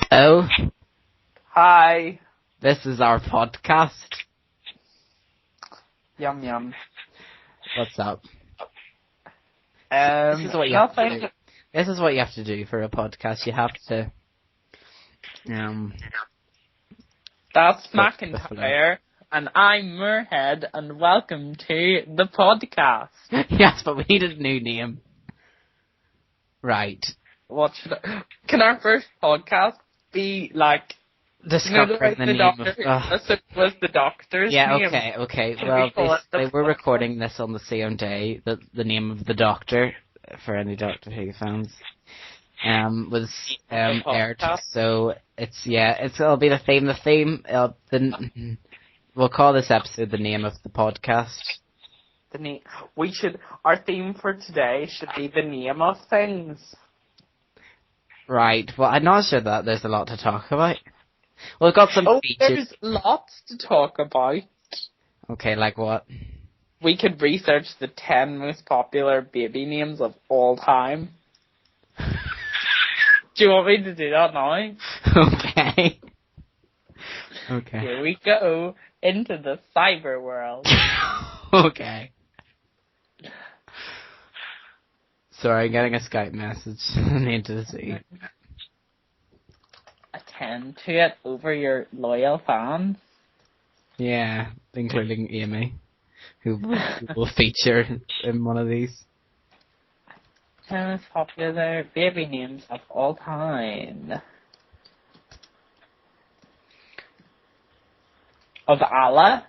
Hello. Hi. This is our podcast. Yum yum. What's up? This is what you have to do. This is what you have to do for a podcast. You have to. That's McIntyre, and I'm Moorehead, and welcome to the podcast. Yes, but we need a new name. Right. Can our first podcast be like discovering the name of was the doctor's name? Yeah, okay. Well, they were recording this on the same day that the name of the doctor, for any Doctor Who fans, was aired. So it'll be the theme. We'll call this episode the name of the podcast. Our theme for today should be the name of things. Right. Well, I'm not sure that there's a lot to talk about. Well, we've got some features. There's lots to talk about. Okay, like what? We could research the 10 most popular baby names of all time. Do you want me to do that now? Okay. Okay. Here we go into the cyber world. Okay. Sorry, I'm getting a Skype message. I need to see. Attend to it over your loyal fans. Yeah, including Amy, who will feature in one of these. 10 most popular baby names of all time. Of Allah?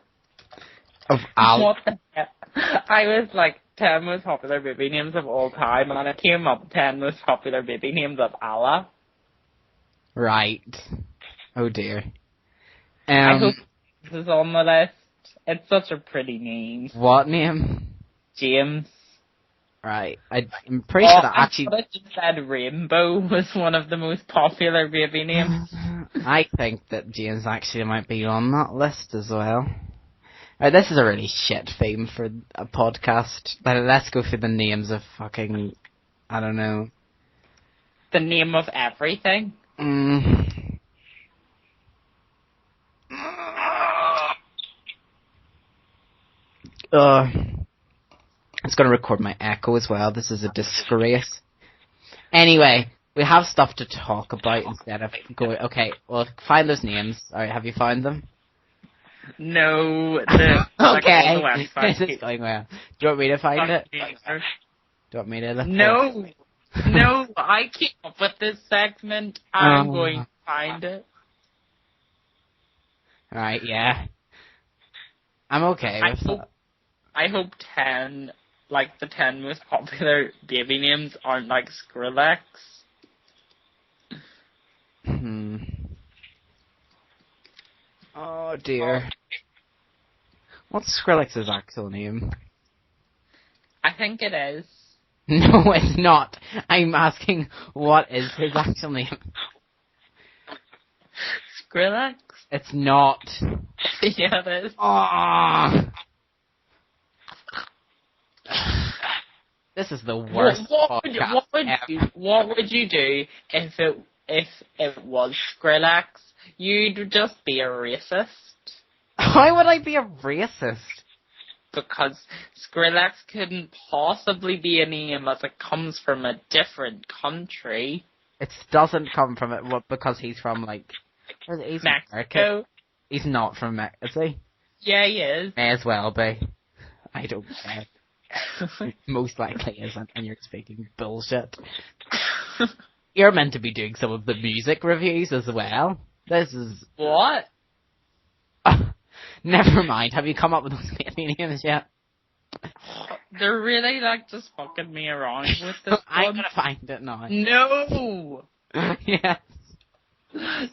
Of Allah? What the heck? I was like, 10 most popular baby names of all time, and I came up with 10 most popular baby names of Allah. Right. Oh dear. I hope this is on the list. It's such a pretty name. What name? James. Right. I'm pretty sure that actually... I just said Rainbow was one of the most popular baby names. I think that James actually might be on that list as well. Right, this is a really shit theme for a podcast. Let's go through the names of fucking... I don't know. The name of everything? It's going to record my echo as well. This is a disgrace. Anyway, we have stuff to talk about instead of going... Okay, well, find those names. Alright, have you found them? No. Okay. This is going well. Do you want me to find it? Do you want me to look No. No, I came up with this segment. I'm going to find it. Right, yeah. I'm okay with that. I hope 10, like the 10 most popular baby names aren't like Skrillex. Oh dear. What's Skrillex's actual name? I think it is. No, it's not. I'm asking what is his actual name. Skrillex? It's not. Yeah, it is. Oh. This is the worst podcast ever. What would you do if it was Skrillex? You'd just be a racist. Why would I be a racist? Because Skrillex couldn't possibly be a name as it comes from a different country. It doesn't come from it because he's from, like... He's Mexico. He's not from Mexico, is he? Yeah, he is. May as well be. I don't care. Most likely isn't, and you're speaking bullshit. You're meant to be doing some of the music reviews as well. This is... What? Never mind. Have you come up with those baby names yet? They're really like just fucking me around with this I'm gonna find it now. No! Yes.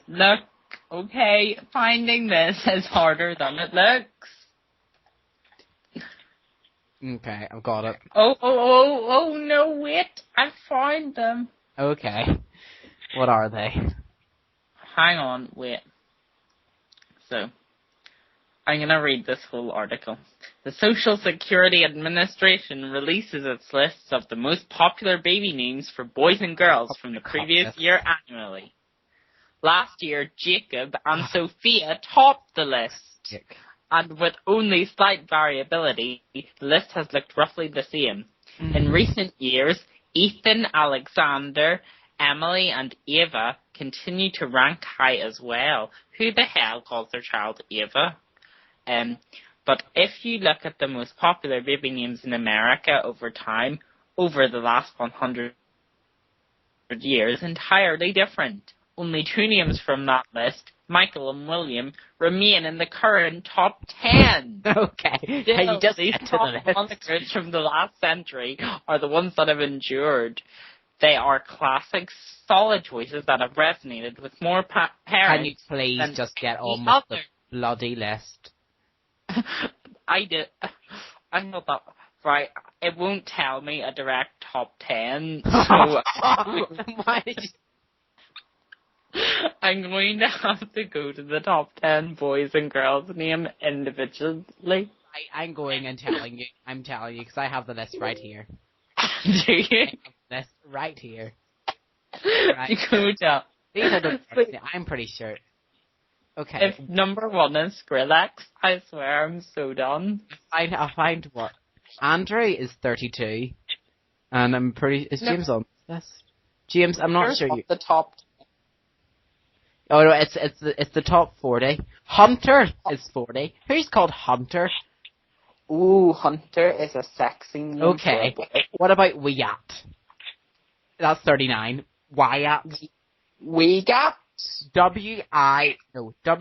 Look, okay, finding this is harder than it looks. Okay, I've got it. Oh, no, wait. I found them. Okay. What are they? Hang on, wait. So, I'm going to read this whole article. The Social Security Administration releases its lists of the most popular baby names for boys and girls from the previous year annually. Last year, Jacob and Sophia topped the list. And with only slight variability, the list has looked roughly the same. In recent years, Ethan, Alexander, Emily, and Ava continue to rank high as well. Who the hell calls their child Ava? But if you look at the most popular baby names in America over time, over the last 100 years, entirely different. Only 2 names from that list, Michael and William, remain in the current top 10. Okay. You just these top monikers from the last century are the ones that have endured. They are classic, solid choices that have resonated with more parents. Can you please just get on with the bloody list? I thought that, right, it won't tell me a direct top 10, so why did you... I'm going to have to go to the top 10 boys and girls name individually. I'm going and telling you. I'm telling you, because I have the list right here. Do you? List right here. Right. You go down. These are the I'm pretty sure. Okay. If number 1 is Skrillex, I swear I'm so done. I'll find what. Andrew is 32, and I'm pretty. Is James on this? James, I'm not sure. The top. Oh no, it's the top 40. Hunter is 40. Who's called Hunter? Ooh, Hunter is a sexy name. Okay. What about Wyatt? That's 39. Wyatt. Wyatt? W-Y-A-T-T.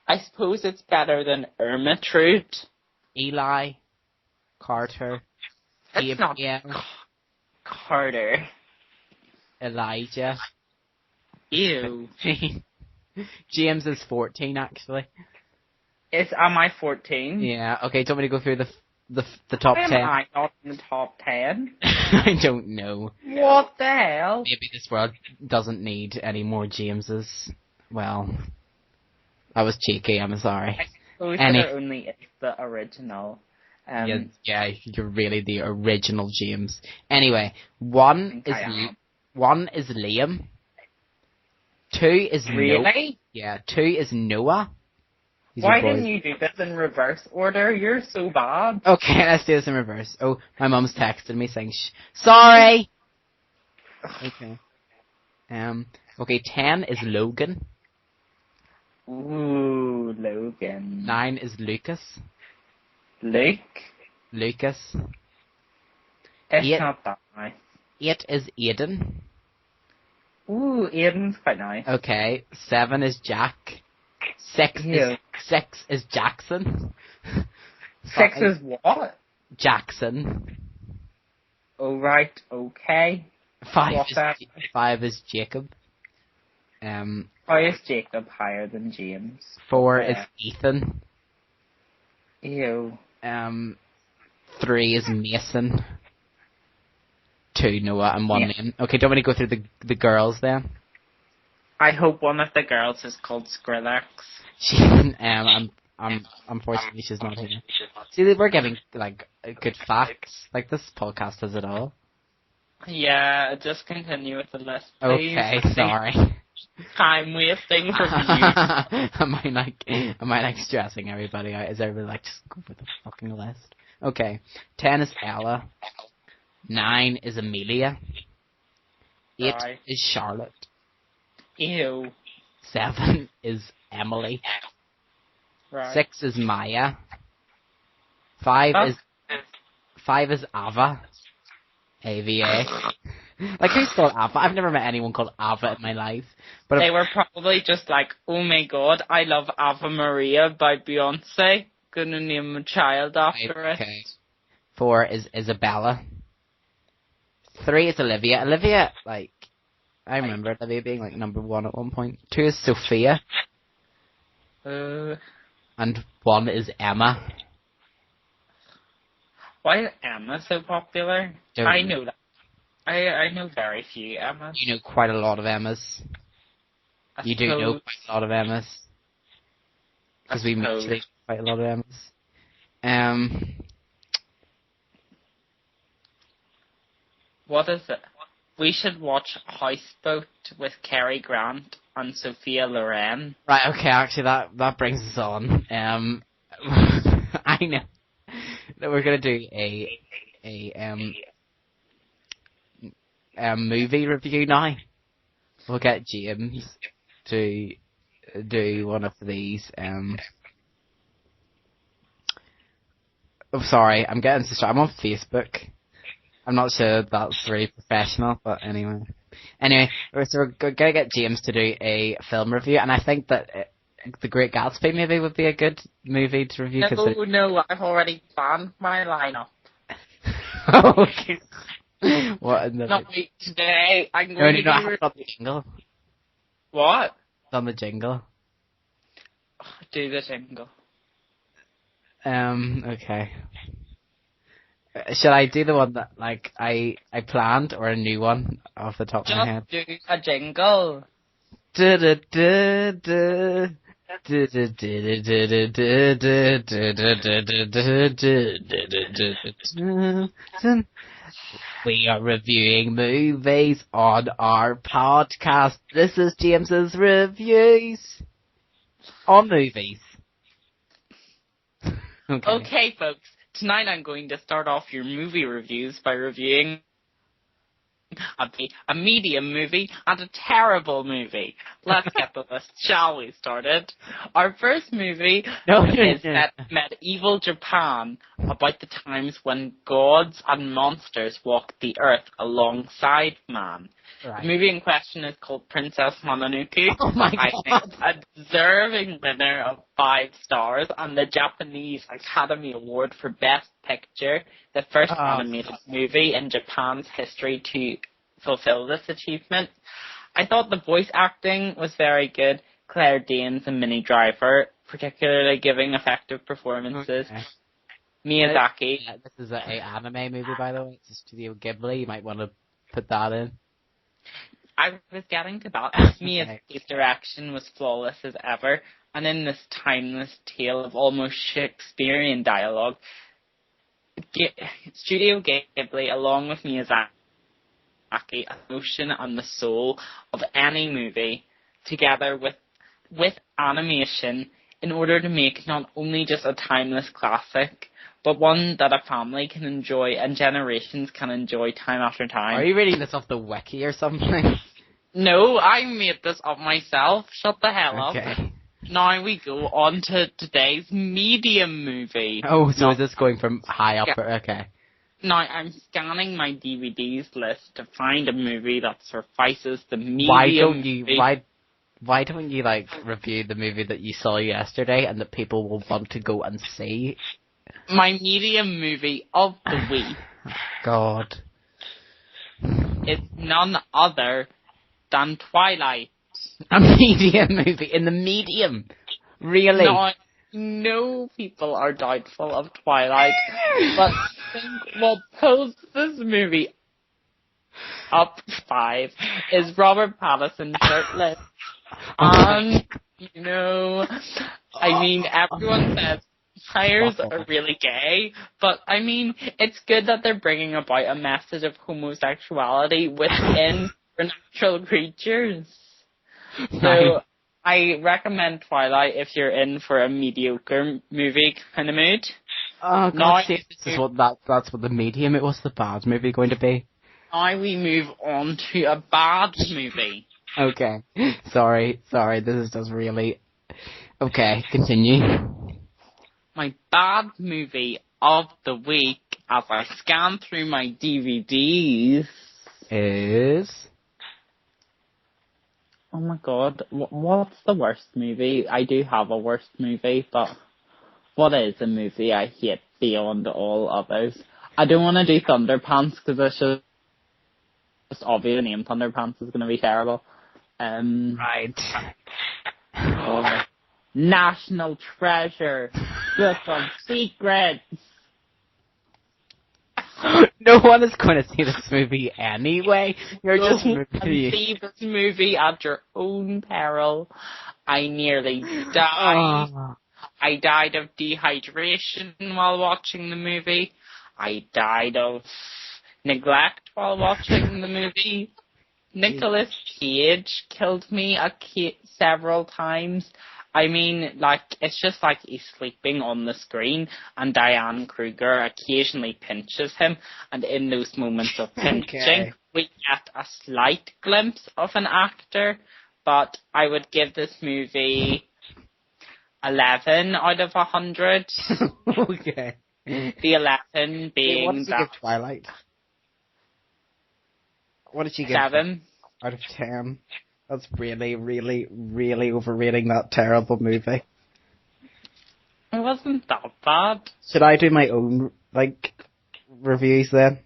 I suppose it's better than Ermintrude. Eli. Carter. It's not Carter. Elijah. Ew. James is 14, actually. Am I 14? Yeah, okay, do you want me to go through the top 10? Am I not in the top 10? I don't know. What the hell? Maybe this world doesn't need any more Jameses. Well, that was cheeky, I'm sorry. I suppose there only is the original. Yeah, you're really the original James. Anyway, one is Liam. 2 is Really? Yeah, 2 is Noah. Why didn't you do this in reverse order? You're so bad. Okay, let's do this in reverse. Oh, my mum's texted me saying, sorry! Okay. Okay, 10 is Logan. Ooh, Logan. 9 is Lucas. Lucas. It's not that nice. 8 is Aiden. Ooh, Aiden's quite nice. Okay, 7 is Jack. 6 is Jackson. 6 is what? Jackson. Oh, right, okay. 5 is Jacob. Why is Jacob higher than James? 4 is Ethan. Ew. 3 is Mason. 2 Noah and 1 name. Okay, don't want to go through the girls then? I hope one of the girls is called Skrillex. Unfortunately she's not here. See, we're getting like good facts. Like this podcast has it all. Yeah, just continue with the list, please. Okay, sorry. Time wasting from you. Am I like stressing everybody out? Is everybody like just go for the fucking list? Okay. 10 is Ella. 9 is Amelia. 8 is Charlotte. Ew. 7 is Emily. 6 is Maya. 5 is Ava. AVA. Like, who's called Ava? I've never met anyone called Ava in my life. But they were probably just like, oh my god, I love Ava Maria by Beyonce. Gonna name a child after it. 4 is Isabella. 3 is Olivia. Olivia, like, I remember Olivia being like number 1 at one point. 2 is Sophia. And 1 is Emma. Why is Emma so popular? I know that. I know very few Emmas. You know quite a lot of Emmas. You do know quite a lot of Emmas. Because we meet quite a lot of Emmas. What is it? We should watch Houseboat with Cary Grant and Sophia Loren. Right, okay, actually that brings us on. I know that we're gonna do a movie review now. We'll get James to do one of these. Oh, sorry, I'm getting distracted. I'm on Facebook. I'm not sure that's very professional, but anyway. Anyway, so we're gonna get James to do a film review, and I think that The Great Gatsby maybe would be a good movie to review. No, I've already planned my lineup. Okay. What in the... Not today. I'm going to it's on the jingle. What? It's on the jingle. Do the jingle. Okay. Should I do the one that I planned, or a new one off the top of my head? Just do a jingle. We are reviewing movies on our podcast. This is James's reviews on movies. Okay, folks. Tonight I'm going to start off your movie reviews by reviewing a medium movie and a terrible movie. Let's get the list, shall we, started? Our first movie is medieval Japan, about the times when gods and monsters walked the earth alongside man. Right. The movie in question is called Princess Mononoke. Oh my God. I think a deserving winner of 5 stars on the Japanese Academy Award for Best Picture, the first animated movie in Japan's history to fulfill this achievement. I thought the voice acting was very good. Claire Danes and Minnie Driver, particularly giving effective performances. Okay. Miyazaki. This is an anime movie, by the way. It's a Studio Ghibli. You might want to put that in. I was getting to that. Miyazaki's direction was flawless as ever, and in this timeless tale of almost Shakespearean dialogue, Studio Ghibli, along with Miyazaki, emotion and the soul of any movie, together with animation, in order to make not only just a timeless classic, but one that a family can enjoy and generations can enjoy time after time. Are you reading this off the wiki or something? No, I made this up myself. Shut the hell up. Okay. Now we go on to today's medium movie. Oh, so is this going from high up? Okay. Now, I'm scanning my DVDs list to find a movie that suffices the medium movie. Why don't you, review the movie that you saw yesterday and that people will want to go and see? My medium movie of the week. God. Is none other than Twilight. A medium movie in the medium? Really? No people are doubtful of Twilight, but I think what pulls this movie up 5 is Robert Pattinson shirtless. And, everyone says vampires are really gay, but it's good that they're bringing about a message of homosexuality within supernatural creatures. So I recommend Twilight if you're in for a mediocre movie kind of mood. Oh, God, this is that's what the medium, it was the bad movie going to be. Now we move on to a bad movie. Okay. Sorry, this is just really... Okay, continue. My bad movie of the week, as I scan through my DVDs... is... Oh my God, what's the worst movie? I do have a worst movie, but what is a movie I hate beyond all others? I don't want to do Thunderpants because it's just obvious the name Thunderpants is going to be terrible. Right. National Treasure. Book of Secrets. No one is going to see this movie anyway. You're just see this movie at your own peril. I nearly died. I died of dehydration while watching the movie. I died of neglect while watching the movie. Nicolas Cage killed me several times. I mean, like, it's just like he's sleeping on the screen, and Diane Kruger occasionally pinches him, and in those moments of pinching, we get a slight glimpse of an actor, but I would give this movie 11 out of 100. Okay. The 11 being what did you give Twilight? What did you give? 7 out of 10. That's really, really, really overrating that terrible movie. It wasn't that bad. Should I do my own, like, reviews then?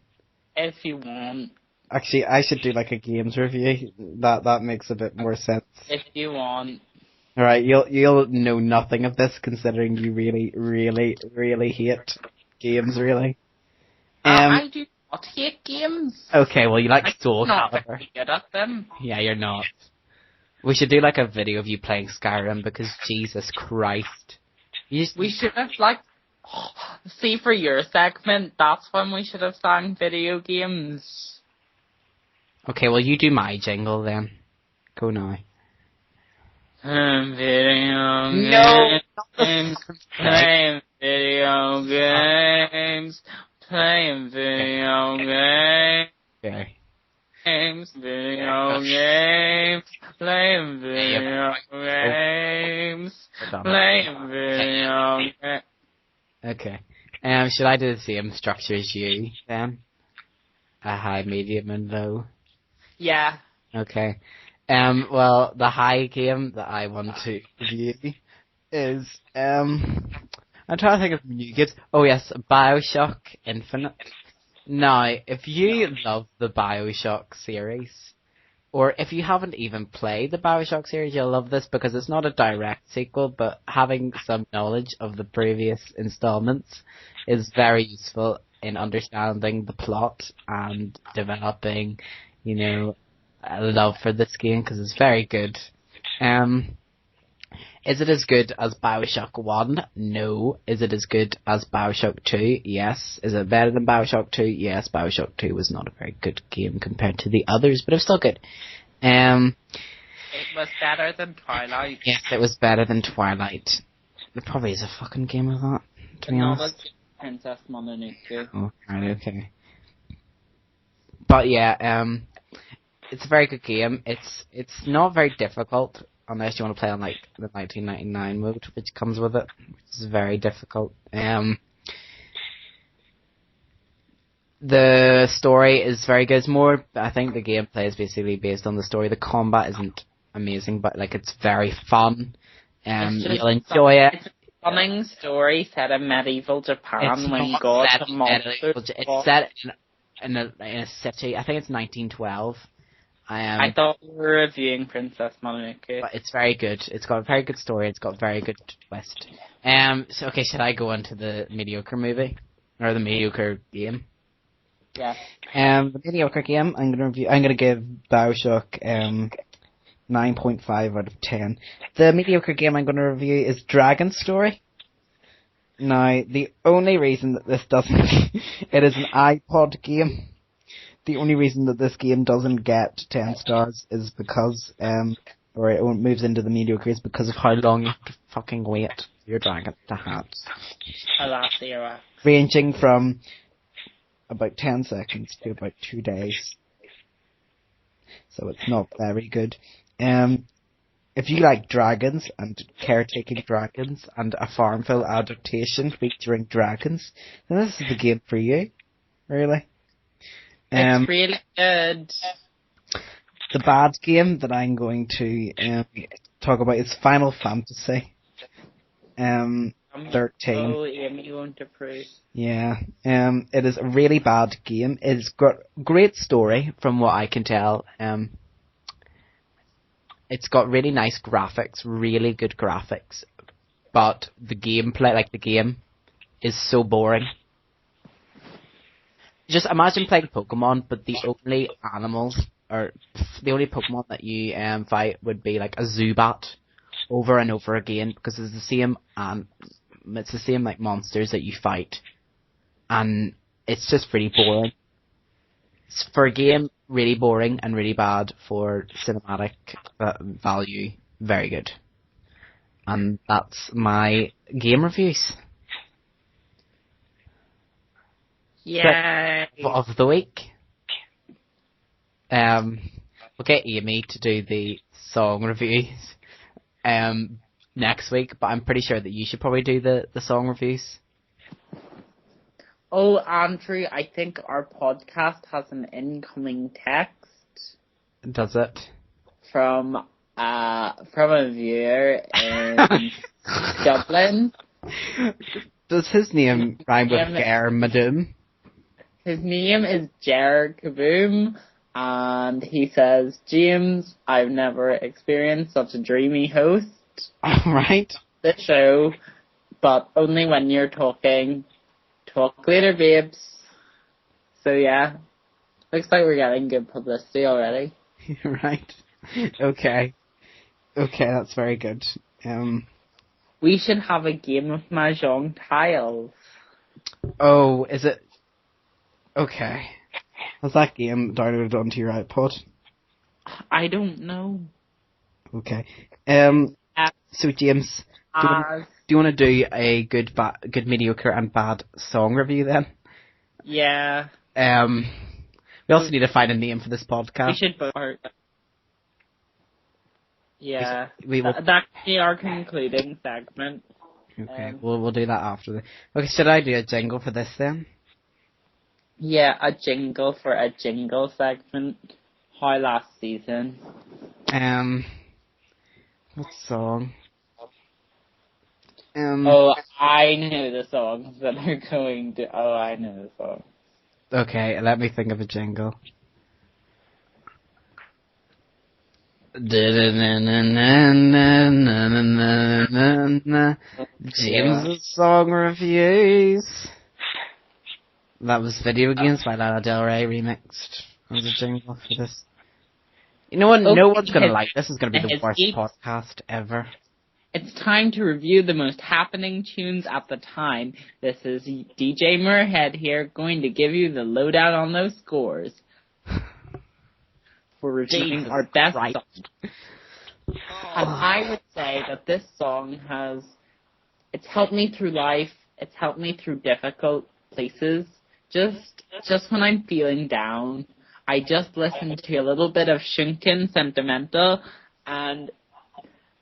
If you want. Actually, I should do, like, a games review. That makes a bit more sense. If you want. Alright, you'll know nothing of this, considering you really, really, really hate games, really. I do not hate games. Okay, well, you like Soul Calibur. I'm not Calibur. very good at them. Yeah, you're not. We should do, like, a video of you playing Skyrim, because Jesus Christ. We should have, like... See, for your segment, that's when we should have sang video games. Okay, well, you do my jingle, then. Go now. Video games. Playing video games. Playing video games. Okay. Video games. Playing video games. Playing video games. Okay. Should I do the same structure as you, then? A high, medium, and low? Yeah. Okay. Well, the high game that I want to review is, I'm trying to think of new games. Oh yes, BioShock Infinite. Now, if you love the BioShock series, or if you haven't even played the BioShock series, you'll love this because it's not a direct sequel, but having some knowledge of the previous installments is very useful in understanding the plot and developing, you know, a love for this game because it's very good. Is it as good as BioShock 1? No. Is it as good as BioShock 2? Yes. Is it better than BioShock 2? Yes. BioShock 2 was not a very good game compared to the others, but it was still good. It was better than Twilight. Yes, it was better than Twilight. There probably is a fucking game of that, to be honest. Princess Mononoke. Oh, right, okay. But yeah, it's a very good game. It's not very difficult unless you want to play on like the 1999 mode, which comes with it, which is very difficult. The story is very good. It's more, I think the gameplay is basically based on the story. The combat isn't amazing, but like it's very fun. You'll enjoy it. It's a stunning story set in medieval Japan when gods and monsters. It's set in a city. I think it's 1912. I thought we were reviewing Princess Mononoke. But it's very good. It's got a very good story. It's got a very good twist. So okay, should I go into the mediocre movie or the mediocre game? Yeah. The mediocre game I'm gonna give BioShock 9.5 out of 10. The mediocre game I'm gonna review is Dragon Story. Now, the only reason that this doesn't it is an iPod game. The only reason that this game doesn't get 10 stars is because, or it moves into the mediocre is because of how long you have to fucking wait for your dragon to hatch. Ranging from about 10 seconds to about 2 days. So it's not very good. If you like dragons and caretaking dragons and a Farmville adaptation featuring dragons, then this is the game for you. Really. It's really good. The bad game that I'm going to talk about is Final Fantasy 13. Oh, Amy won't approve. Yeah, it is a really bad game. It's got great story from what I can tell. It's got really nice graphics, really good graphics, but the gameplay, like the game, is so boring. Just imagine playing Pokemon, but the only animals, or the only Pokemon that you fight would be like a Zubat over and over again, because it's the same like monsters that you fight, and it's just pretty boring. For a game, really boring and really bad. For cinematic value, very good. And that's my game reviews. Yay! Of the week. We'll get Amy to do the song reviews next week, but I'm pretty sure that you should probably do the song reviews. Oh, Andrew, I think our podcast has an incoming text. Does it? From a viewer in Dublin. Does his name rhyme with Ger Madoom? His name is Ger Kaboom, and he says, James, I've never experienced such a dreamy host. Alright. The show, but only when you're talking. Talk later, babes. So yeah, looks like we're getting good publicity already. Right. Okay, that's very good. We should have a game of Mahjong tiles. Oh, is it? Okay. Has that game downloaded onto your iPod? I don't know. Okay. So James, do you want to do a good, mediocre, and bad song review then? Yeah. We also need to find a name for this podcast. We should both. Yeah. We will. That could be our concluding segment. Okay, we'll do that after. Okay, should I do a jingle for this then? Yeah, a jingle for a jingle segment. How last season? What song? Oh, I know the songs that are going to. Oh, I know the song. Okay, let me think of a jingle. James' song reviews. That was Video Games by Lana Del Rey remixed. As a jingle for this. You know what? No one's gonna like this. Is gonna be the worst podcast ever. It's time to review the most happening tunes at the time. This is DJ Moorehead here, going to give you the lowdown on those scores. For reviewing our best songs. And I would say that this song it's helped me through life, it's helped me through difficult places. Just when I'm feeling down, I just listen to a little bit of Shunkin Sentimental, and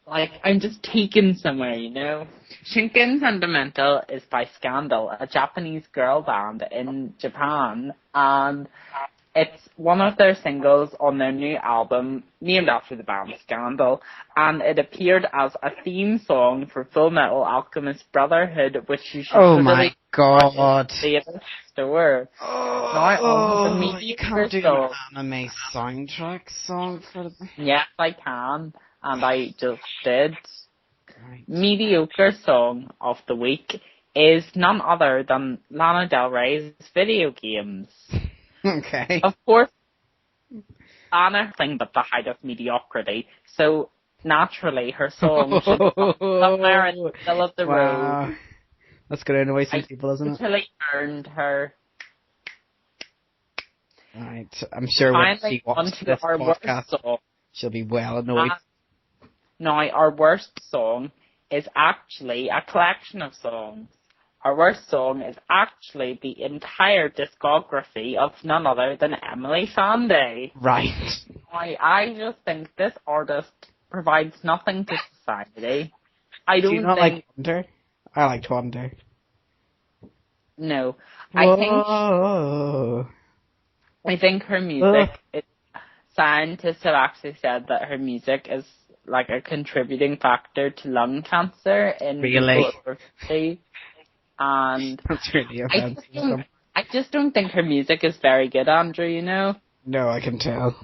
I'm just taken somewhere, you know. Shunkin Sentimental is by Scandal, a Japanese girl band in Japan, and it's one of their singles on their new album, named after the band Scandal, and it appeared as a theme song for Full Metal Alchemist Brotherhood, which you should my god! See at the store. You can't do an anime soundtrack song for the... Yes, I can, and I just did. Right. Mediocre song of the week is none other than Lana Del Rey's Video Games. Okay. Of course, Anna thing but the height of mediocrity, so naturally her song should be somewhere in the middle of the road. That's going to annoy some people, isn't it? It really earned her. Right, I'm sure when she watches this podcast, she'll be well annoyed. Now, our worst song is actually a collection of songs. Our worst song is actually the entire discography of none other than Emily Sandé. Right. I just think this artist provides nothing to society. Do you not like Wonder? I liked Wonder. No. Whoa. I think her music, scientists have actually said that her music is like a contributing factor to lung cancer in really? And that's really offensive. I just don't think her music is very good, Andrew, you know? No, I can tell.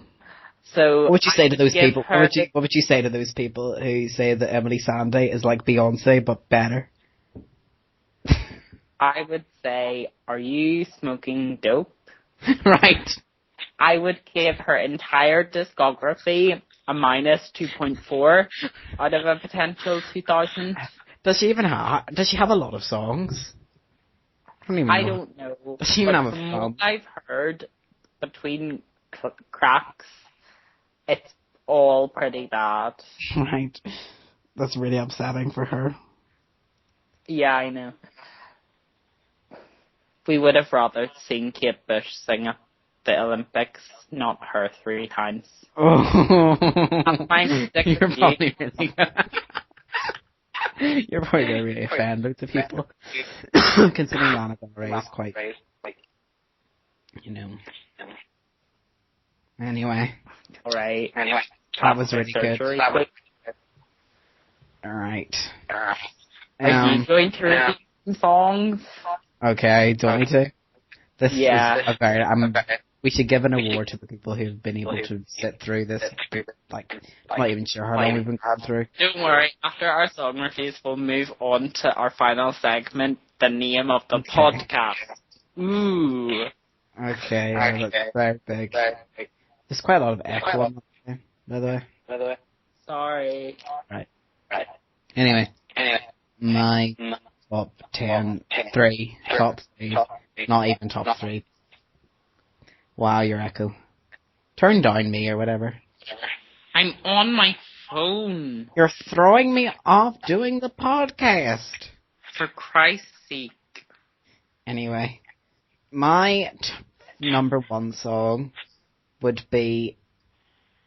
So what would you say to those people? What would you say to those people who say that Emily Sandé is like Beyonce but better? I would say, are you smoking dope? Right. I would give her entire discography a minus 2.4 out of a potential 2,000. Does she have a lot of songs? I don't know. Does she even have a from what I've heard, between cracks. It's all pretty bad. Right. That's really upsetting for her. Yeah, I know. We would have rather seen Kate Bush sing at the Olympics, not her 3 times. Oh. You're probably really You're probably going to really offend loads of people. Considering Lana Del Rey is quite, you know. Anyway. Alright. That was really good. Alright. Are you going to read songs? Okay, do you want me to? This is a very... we should give an award to the people who've been able to sit through this. Like, I'm not even sure how long we've been going through. Don't worry, after our song reviews, we'll move on to our final segment, the name of the podcast. Ooh. Okay, that's very big. There's quite a lot of echo on that, by the way. Sorry. Right. Anyway, my top 10, top 3, not even top 3. Wow, your echo. Turn down me or whatever. I'm on my phone. You're throwing me off doing the podcast. For Christ's sake. Anyway, my number 1 song would be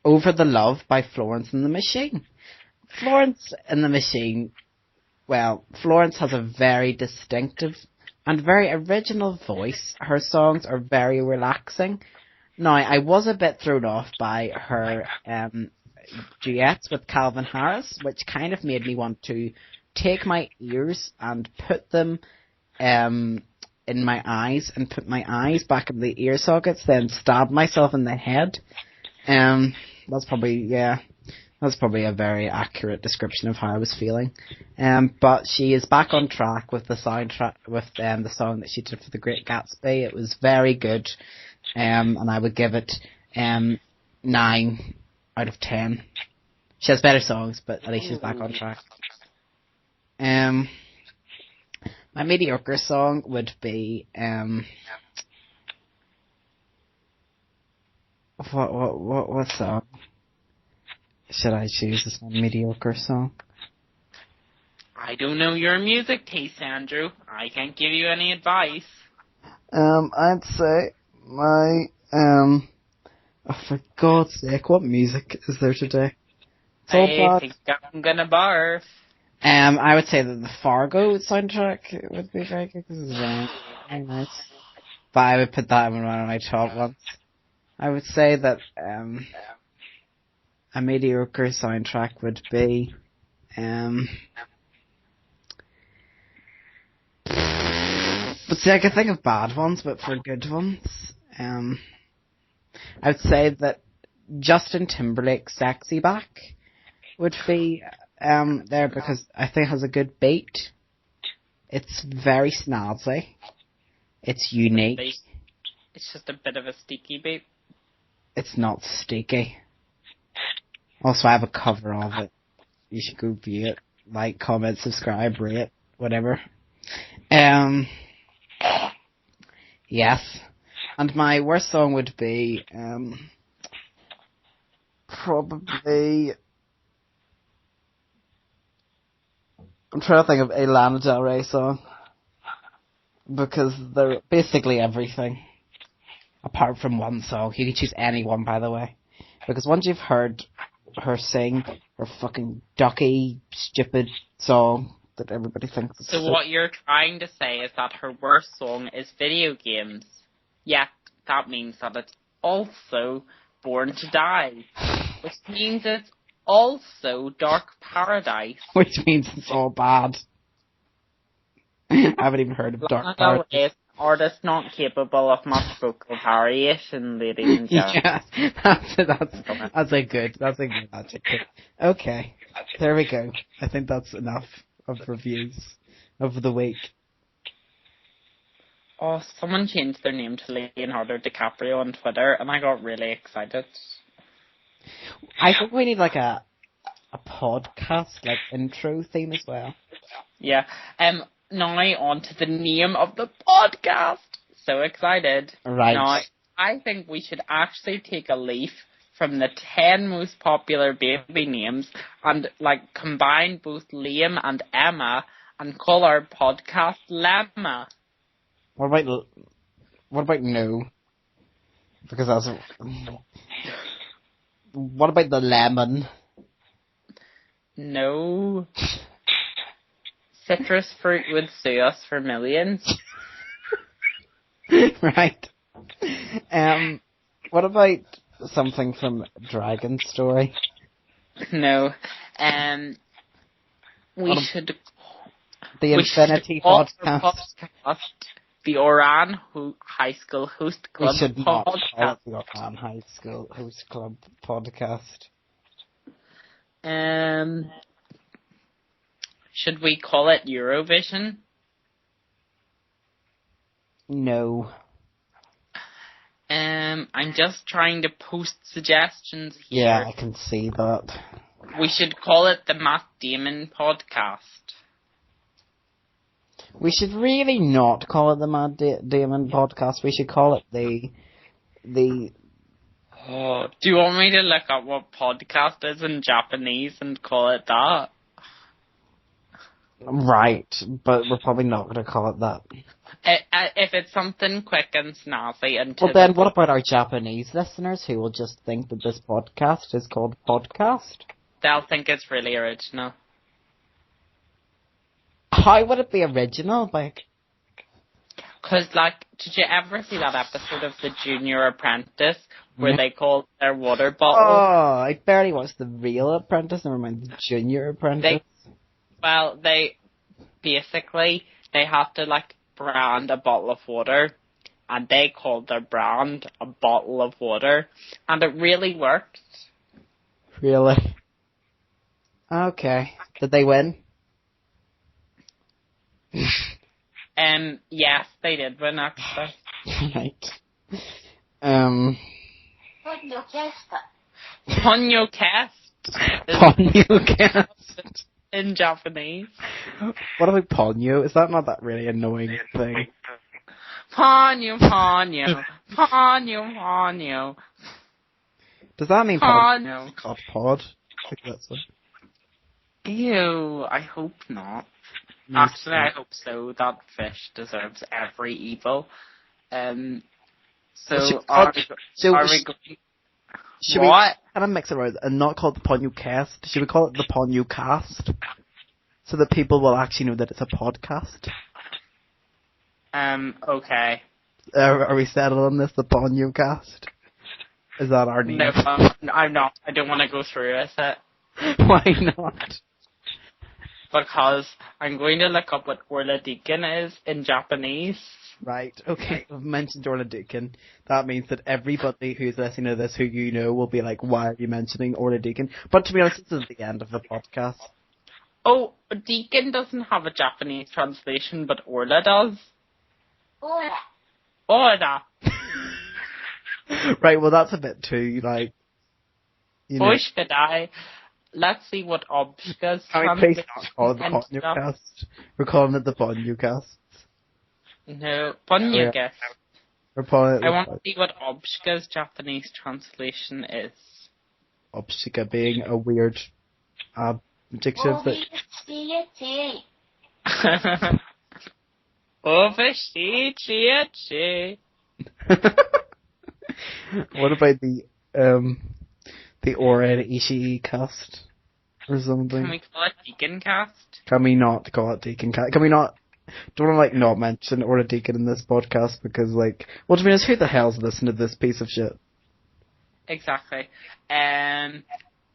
Over the Love by Florence and the Machine. Florence and the Machine, well, Florence has a very distinctive and very original voice. Her songs are very relaxing. Now, I was a bit thrown off by her duets with Calvin Harris, which kind of made me want to take my ears and put them in my eyes and put my eyes back in the ear sockets, then stab myself in the head. That's probably a very accurate description of how I was feeling. But she is back on track with the soundtrack, with the song that she did for The Great Gatsby. It was very good, and I would give it 9 out of 10. She has better songs, but at least she's back on track. My mediocre song would be what song should I choose as my mediocre song? I don't know your music taste, Andrew. I can't give you any advice. I'd say my oh, for God's sake, what music is there today? I think I'm gonna barf. I would say that the Fargo soundtrack would be very good because it's very nice. But I would put that in one of my top ones. I would say that a mediocre soundtrack would be but see, I could think of bad ones, but for good ones, I would say that Justin Timberlake's Sexy Back would be there because I think it has a good beat. It's very snazzy. It's unique. It's just a bit of a sticky beat. It's not sticky. Also, I have a cover of it. You should go view it. Like, comment, subscribe, rate, whatever. Yes. And my worst song would be probably... I'm trying to think of a Lana Del Rey song. Because they're basically everything. Apart from one song. You can choose any one, by the way. Because once you've heard her sing her fucking ducky, stupid song that everybody thinks is so what you're trying to say is that her worst song is video games. Yet, that means that it's also Born to Die. Which means it's also Dark Paradise. Which means it's all bad. I haven't even heard of Dark Paradise. Is an artist not capable of much vocal variation, ladies and gentlemen. Yeah, that's a good adjective. Okay, there we go. I think that's enough of reviews of the week. Oh, someone changed their name to Leonardo DiCaprio on Twitter, and I got really excited. I think we need like a podcast like intro theme as well. Yeah. Now on to the name of the podcast. So excited. Right. Now, I think we should actually take a leaf from the 10 most popular baby names and combine both Liam and Emma and call our podcast Lemma. What about no? Because that's. What about the lemon? No. Citrus fruit would sue us for millions. Right. What about something from Dragon Story? No. We should Podcast. The Oran High School Host Club We should not call podcast. it the Oran High School Host Club podcast. Should we call it Eurovision? No. I'm just trying to post suggestions here. Yeah, I can see that. We should call it the Matt Damon podcast. We should really not call it the Matt Damon podcast. We should call it the. Oh, do you want me to look up what podcast is in Japanese and call it that? Right, but we're probably not going to call it that. If it's something quick and snazzy and... Well then, what about our Japanese listeners who will just think that this podcast is called Podcast? They'll think it's really original. How would it be original? Because, did you ever see that episode of The Junior Apprentice where they called their water bottle? Oh, I barely watched The Real Apprentice, never mind The Junior Apprentice. They have to, brand a bottle of water, and they called their brand a bottle of water, and it really worked. Really? Okay. Did they win? Yes, they did win, actually. Right. Ponyocast. Ponyocast. In Japanese. What about Ponyo? Is that not that really annoying thing? Ponyo, Ponyo, Ponyo, Ponyo. Does that mean Ponyo? Pod? I think that's it. Ew, I hope not. No, Actually, I hope so. That fish deserves every evil. Are we going... Should what? we kind of mix it around and not call it the Ponyocast? Should we call it the Ponyocast? So that people will actually know that it's a podcast? Okay. Are we settled on this, the Ponyocast? Is that our name? No, I'm not. I don't want to go through with it. Why not? Because I'm going to look up what Orla Deacon is in Japanese. Right, okay. I've mentioned Orla Deacon. That means that everybody who's listening to this who you know will be like, why are you mentioning Orla Deacon? But to be honest, this is the end of the podcast. Oh, Deacon doesn't have a Japanese translation, but Orla does. Orla. Orla. Right, well that's a bit too, you know. Oishkadai. Let's see what Obshka's Can we please not call it the Ponyocast? We're calling it the Ponyocast. No, Ponyocast. I want to see what Obshka's Japanese translation is. Obshka being a weird adjective that... What about the Oren Ishii cast? Or something? Can we call it Deacon Cast? Can we not call it Deacon Cast? Can we not... Don't want to, not mention Orla Deacon in this podcast because, well, to be honest, who the hell's listening to this piece of shit? Exactly.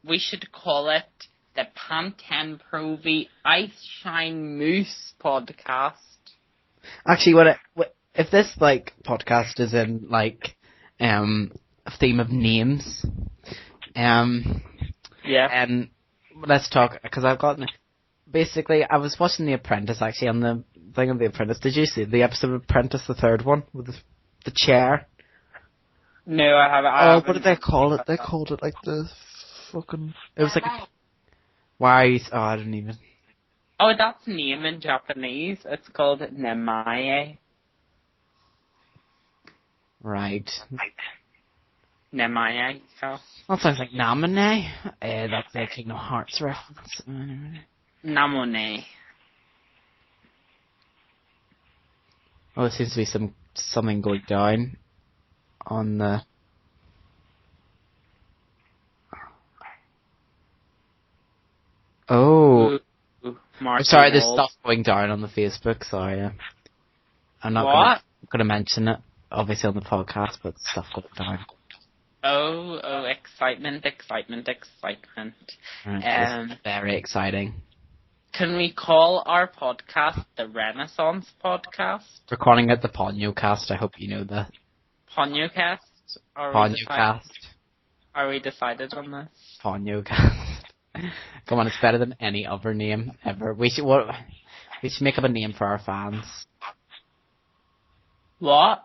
We should call it the Panten Provi Ice Shine Moose podcast. Actually, if this, podcast is in, a theme of names, yeah. And let's talk, because I've got... Basically, I was watching The Apprentice, actually, on the thing of The Apprentice. Did you see the episode of Apprentice, the third one, with the chair? No, I haven't. What did they call it? They called it, the fucking... It was why? Oh, I don't even... Oh, that's name in Japanese. It's called Nemae. Right. Nemaya. That sounds like Namine. That's a Kingdom Hearts reference. Namone. Oh, there seems to be something going down on the... Oh. I'm sorry, there's stuff going down on the Facebook, sorry. I'm not going to mention it, obviously, on the podcast, but stuff going down. Oh, excitement. Right, it's very exciting. Can we call our podcast the Renaissance Podcast? We're calling it the Ponyocast, I hope you know that. Ponyocast? Ponyocast. Are we decided on this? Ponyocast. Come on, it's better than any other name ever. We should make up a name for our fans. What?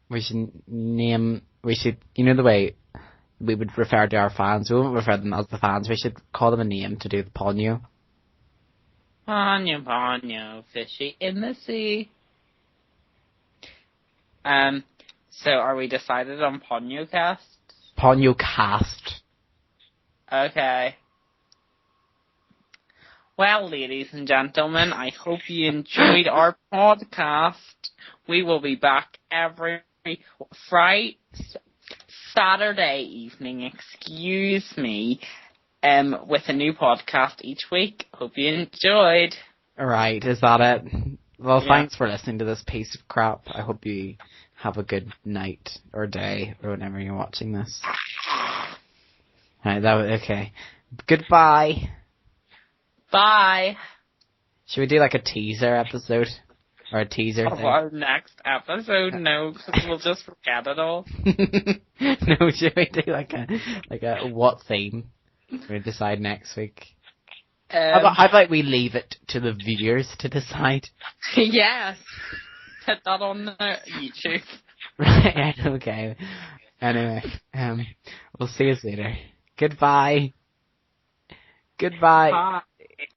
We should, you know the way we would refer to our fans, we won't refer them as the fans, we should call them a name to do the Ponyo. Ponyo, fishy in the sea. So are we decided on Ponyocast? Ponyocast. Okay. Well, ladies and gentlemen, I hope you enjoyed our podcast. We will be back every Saturday evening, with a new podcast each week. Hope you enjoyed. Alright, is that it? Well, thanks for listening to this piece of crap. I hope you have a good night or day or whenever you're watching this. Alright, okay. Goodbye. Bye. Should we do like a teaser episode? Or a teaser thing? Our next episode? No, because we'll just forget it all. No, should we do like a what theme? We'll decide next week. How about we leave it to the viewers to decide? Yes. Put that on YouTube. Right, okay. Anyway, we'll see you later. Goodbye. Goodbye. Bye.